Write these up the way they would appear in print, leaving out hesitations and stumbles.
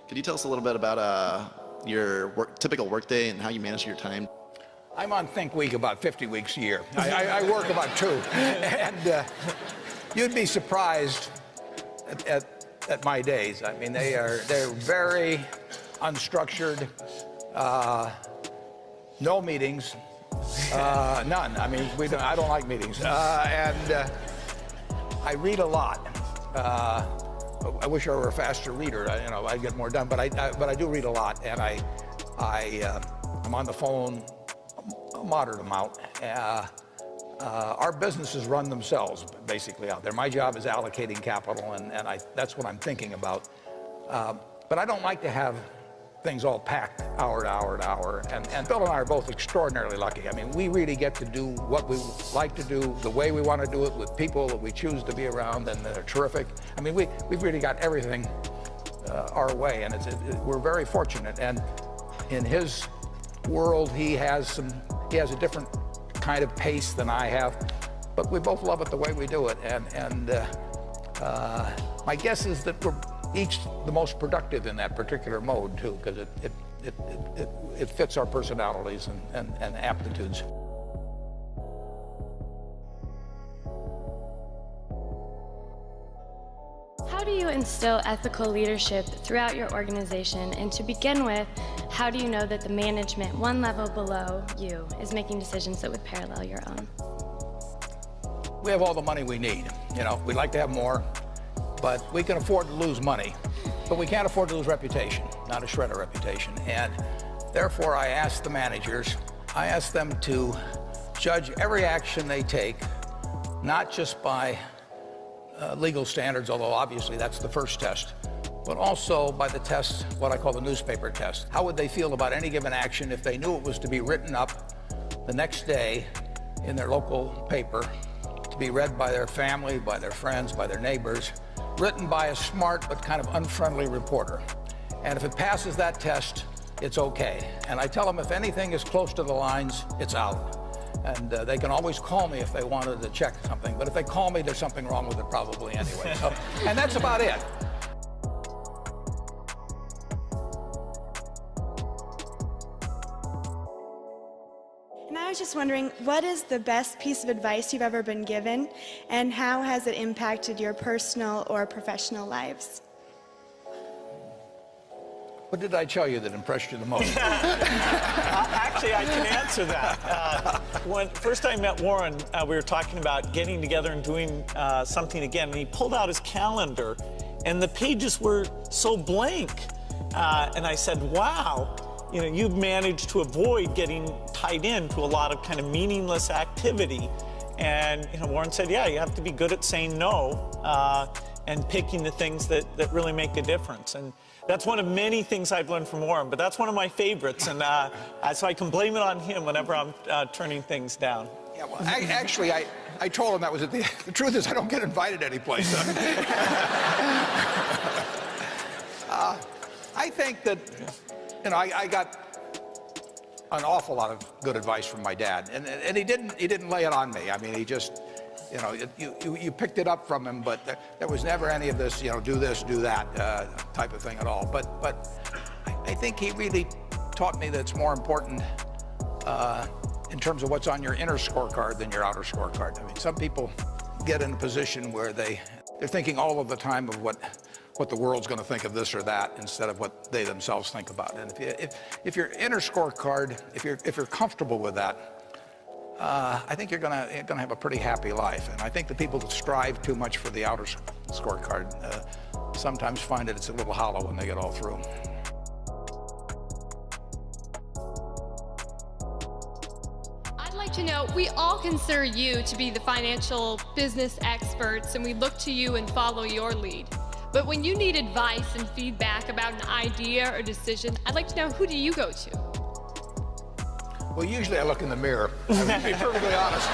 Could you tell us a little bit about your typical workday and how you manage your time? I'm on Think Week about 50 weeks a year. I work about 2. And you'd be surprised at my days. I mean, they're very unstructured, no meetings, none. I mean, I don't like meetings. And I read a lot. I wish I were a faster reader. I'd get more done, but I do read a lot, and I'm on the phone a moderate amount. Our businesses run themselves basically out there. My job is allocating capital, and that's what I'm thinking about. But I don't like to have things all packed hour to hour to hour. And Bill and I are both extraordinarily lucky. I mean, we really get to do what we like to do, the way we want to do it, with people that we choose to be around, and they're terrific. I mean, we've really got everything our way, and we're very fortunate. And in his world, he has a different kind of pace than I have, but we both love it the way we do it. And my guess is that we're each the most productive in that particular mode too, because it fits our personalities and aptitudes. How do you instill ethical leadership throughout your organization? And to begin with, how do you know that the management one level below you is making decisions that would parallel your own? We have all the money we need. We'd like to have more, but we can afford to lose money. But we can't afford to lose reputation, not a shred of reputation. And therefore, I ask the managers, I ask them to judge every action they take, not just by legal standards, although obviously that's the first test, but also by the test, what I call the newspaper test. How would they feel about any given action if they knew it was to be written up the next day in their local paper, to be read by their family, by their friends, by their neighbors, written by a smart but kind of unfriendly reporter. And if it passes that test, it's okay. And I tell them if anything is close to the lines, it's out. And they can always call me if they wanted to check something. But if they call me, there's something wrong with it probably anyway. So, and that's about it. And I was just wondering, what is the best piece of advice you've ever been given, and how has it impacted your personal or professional lives? What did I tell you that impressed you the most? Actually, I can answer that. When first I met Warren, we were talking about getting together and doing something again, and he pulled out his calendar, and the pages were so blank. And I said, wow, you've managed to avoid getting tied into a lot of kind of meaningless activity. And Warren said, yeah, you have to be good at saying no and picking the things that really make a difference. And that's one of many things I've learned from Warren, but that's one of my favorites. And so I can blame it on him whenever I'm turning things down. Yeah, well, actually, I told him that was it. The truth is I don't get invited anyplace. I think that, I got an awful lot of good advice from my dad, and he didn't lay it on me. I mean, he just, you picked it up from him, but there was never any of this, do this, do that type of thing at all. But I think he really taught me that it's more important in terms of what's on your inner scorecard than your outer scorecard. I mean, some people get in a position where they're thinking all of the time of what the world's going to think of this or that instead of what they themselves think about. And if your inner scorecard, if you're comfortable with that, I think you're gonna have a pretty happy life. And I think the people that strive too much for the outer scorecard sometimes find that it's a little hollow when they get all through. I'd like to know, we all consider you to be the financial business experts, and we look to you and follow your lead. But when you need advice and feedback about an idea or decision, I'd like to know, who do you go to? Well, usually I look in the mirror, to be perfectly honest.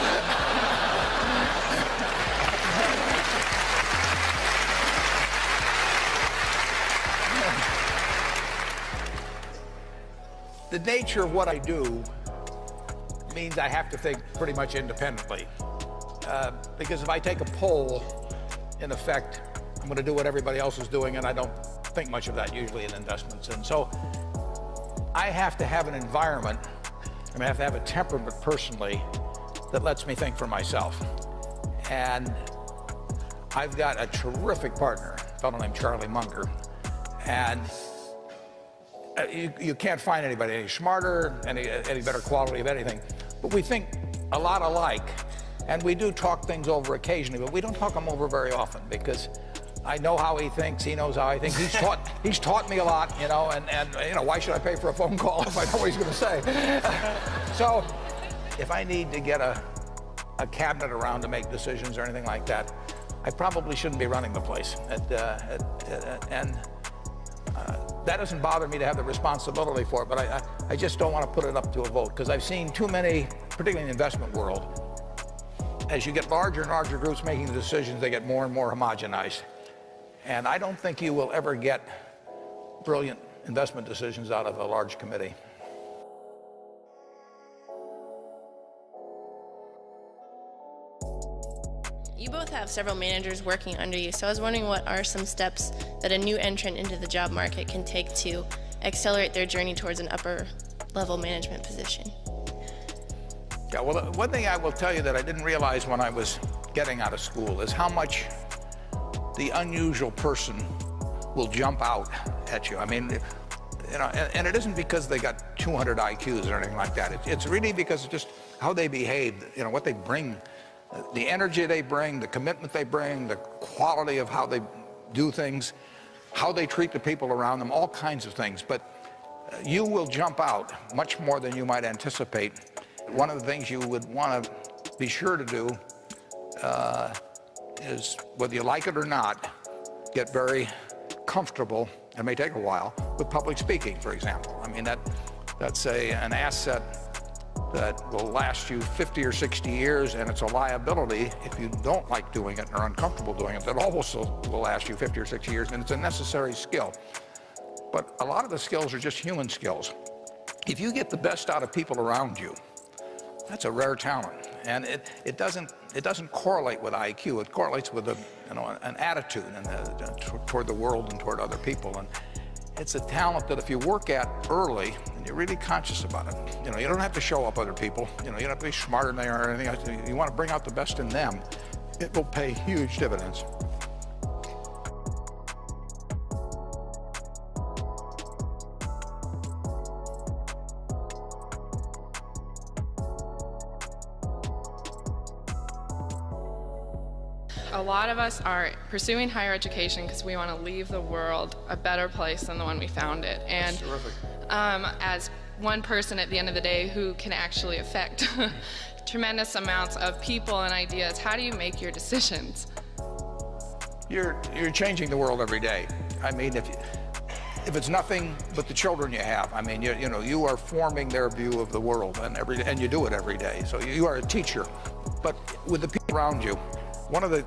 The nature of what I do means I have to think pretty much independently. Because if I take a poll, in effect, I'm going to do what everybody else is doing, and I don't think much of that usually in investments. And so I have to have an environment, I have to have a temperament personally that lets me think for myself. And I've got a terrific partner, a fellow named Charlie Munger. And you can't find anybody any smarter, any better quality of anything. But we think a lot alike. And we do talk things over occasionally, but we don't talk them over very often because I know how he thinks, he knows how I think. He's taught me a lot, you know, and you know, why should I pay for a phone call if I know what he's going to say? So if I need to get a cabinet around to make decisions or anything like that, I probably shouldn't be running the place. That doesn't bother me to have the responsibility for it, but I just don't want to put it up to a vote because I've seen too many, particularly in the investment world, as you get larger and larger groups making the decisions, they get more and more homogenized. And I don't think you will ever get brilliant investment decisions out of a large committee. You both have several managers working under you, so I was wondering what are some steps that a new entrant into the job market can take to accelerate their journey towards an upper level management position? Yeah, well, one thing I will tell you that I didn't realize when I was getting out of school is how much the unusual person will jump out at you. I mean, you know, and it isn't because they got 200 IQs or anything like that. It's really because of just how they behave, you know, what they bring, the energy they bring, the commitment they bring, the quality of how they do things, how they treat the people around them, all kinds of things. But you will jump out much more than you might anticipate. One of the things you would want to be sure to do is, whether you like it or not, get very comfortable, it may take a while, with public speaking, for example. I mean, that's an asset that will last you 50 or 60 years, and it's a liability if you don't like doing it or are uncomfortable doing it. That also will last you 50 or 60 years, and it's a necessary skill. But a lot of the skills are just human skills. If you get the best out of people around you, that's a rare talent, and it doesn't correlate with IQ. It correlates with an attitude toward the world and toward other people. And it's a talent that if you work at early and you're really conscious about it, you know, you don't have to show up other people. You know, you don't have to be smarter than they are or anything else. You want to bring out the best in them. It will pay huge dividends. A lot of us are pursuing higher education because we want to leave the world a better place than the one we found it. And as one person at the end of the day who can actually affect tremendous amounts of people and ideas, how do you make your decisions? You're changing the world every day. I mean, if it's nothing but the children you have, I mean, you know, you are forming their view of the world, and you do it every day. So you are a teacher. But with the people around you, one of the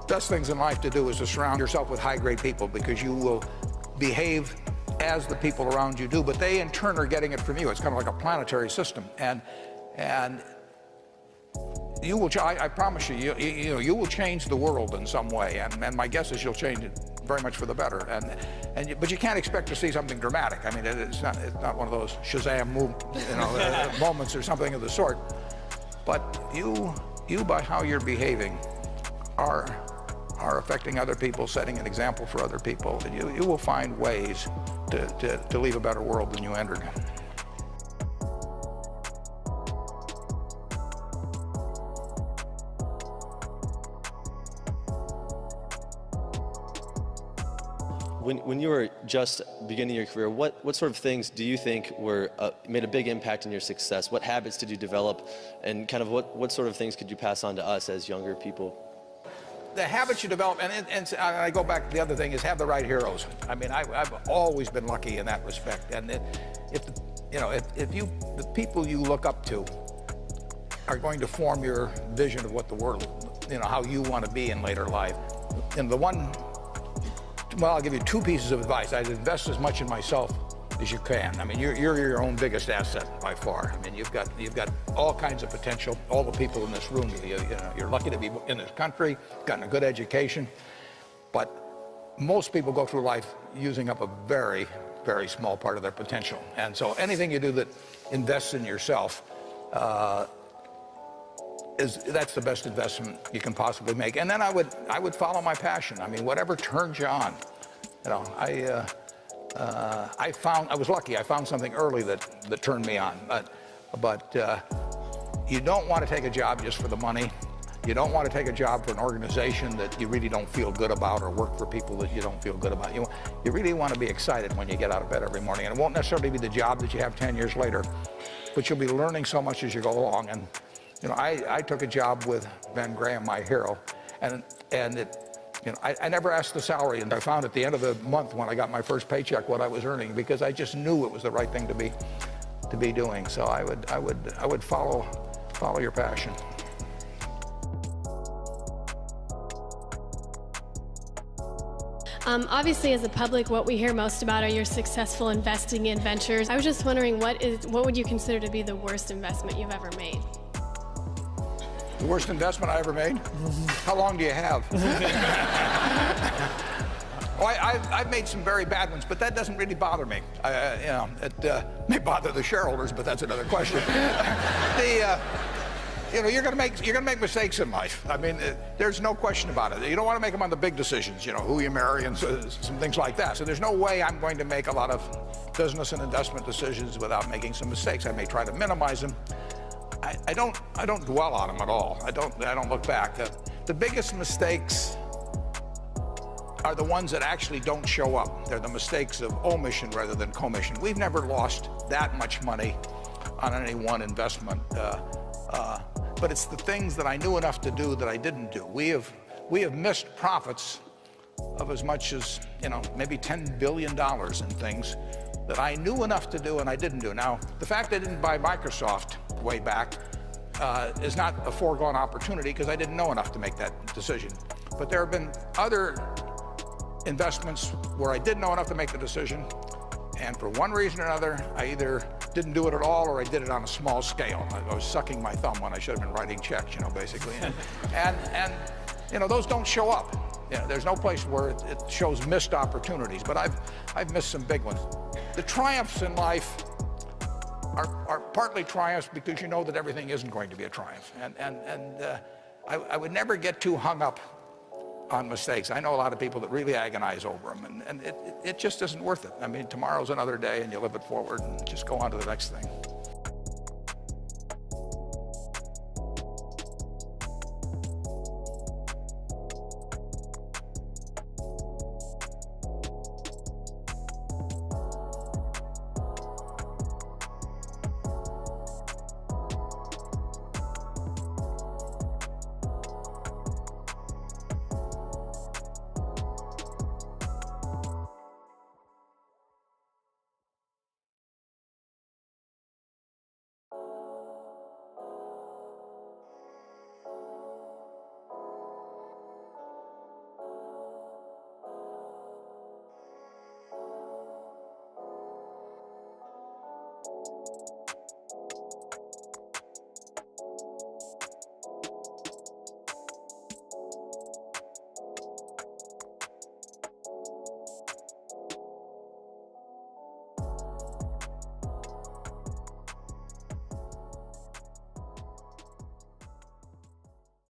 best things in life to do is to surround yourself with high-grade people, because you will behave as the people around you do, but they in turn are getting it from you. It's kind of like a planetary system, and you will. I promise you, you will change the world in some way, and my guess is you'll change it very much for the better. But you can't expect to see something dramatic. I mean, it's not one of those Shazam moments or something of the sort. But you by how you're behaving are affecting other people, setting an example for other people, and you will find ways to leave a better world than you entered. When you were just beginning your career, what sort of things do you think made a big impact in your success? What habits did you develop, and kind of what sort of things could you pass on to us as younger people? The habits you develop, and I go back to the other thing, is have the right heroes. I mean, I've always been lucky in that respect. And if the people you look up to are going to form your vision of what the world, how you want to be in later life. And I'll give you two pieces of advice. I'd invest as much in myself as you can. I mean, you're your own biggest asset by far. I mean, you've got all kinds of potential. All the people in this room, you're lucky to be in this country, gotten a good education, but most people go through life using up a very, very small part of their potential. And so anything you do that invests in yourself, that's the best investment you can possibly make. And then I would follow my passion. I mean, whatever turns you on. You know, I was lucky. I found something early that turned me on. But you don't want to take a job just for the money. You don't want to take a job for an organization that you really don't feel good about, or work for people that you don't feel good about. You really want to be excited when you get out of bed every morning. And it won't necessarily be the job that you have 10 years later, but you'll be learning so much as you go along. And you know, I took a job with Ben Graham, my hero, and it, you know, I never asked the salary, and I found at the end of the month when I got my first paycheck what I was earning, because I just knew it was the right thing to be doing. So I would follow your passion. Obviously, as a public, what we hear most about are your successful investing in ventures. I was just wondering, what would you consider to be the worst investment you've ever made? The worst investment I ever made? How long do you have? I've made some very bad ones, but that doesn't really bother me. You know, it may bother the shareholders, but that's another question. You know, you're gonna make mistakes in life. I mean, there's no question about it. You don't want to make them on the big decisions, you know, who you marry and some things like that. So there's no way I'm going to make a lot of business and investment decisions without making some mistakes. I may try to minimize them. I don't dwell on them at all. I don't look back. The biggest mistakes are the ones that actually don't show up. They're the mistakes of omission rather than commission. We've never lost that much money on any one investment. But it's the things that I knew enough to do that I didn't do. We have missed profits of as much as, you know, maybe $10 billion in things that I knew enough to do and I didn't do. Now, the fact I didn't buy Microsoft way back is not a foregone opportunity, because I didn't know enough to make that decision. But there have been other investments where I did know enough to make the decision, and for one reason or another, I either didn't do it at all, or I did it on a small scale. I was sucking my thumb when I should have been writing checks, you know, basically. And you know, those don't show up. You know, there's no place where it shows missed opportunities, but I've missed some big ones. The triumphs in life are partly triumphs because you know that everything isn't going to be a triumph. I would never get too hung up on mistakes. I know a lot of people that really agonize over them, and it just isn't worth it. I mean, tomorrow's another day, and you live it forward and just go on to the next thing.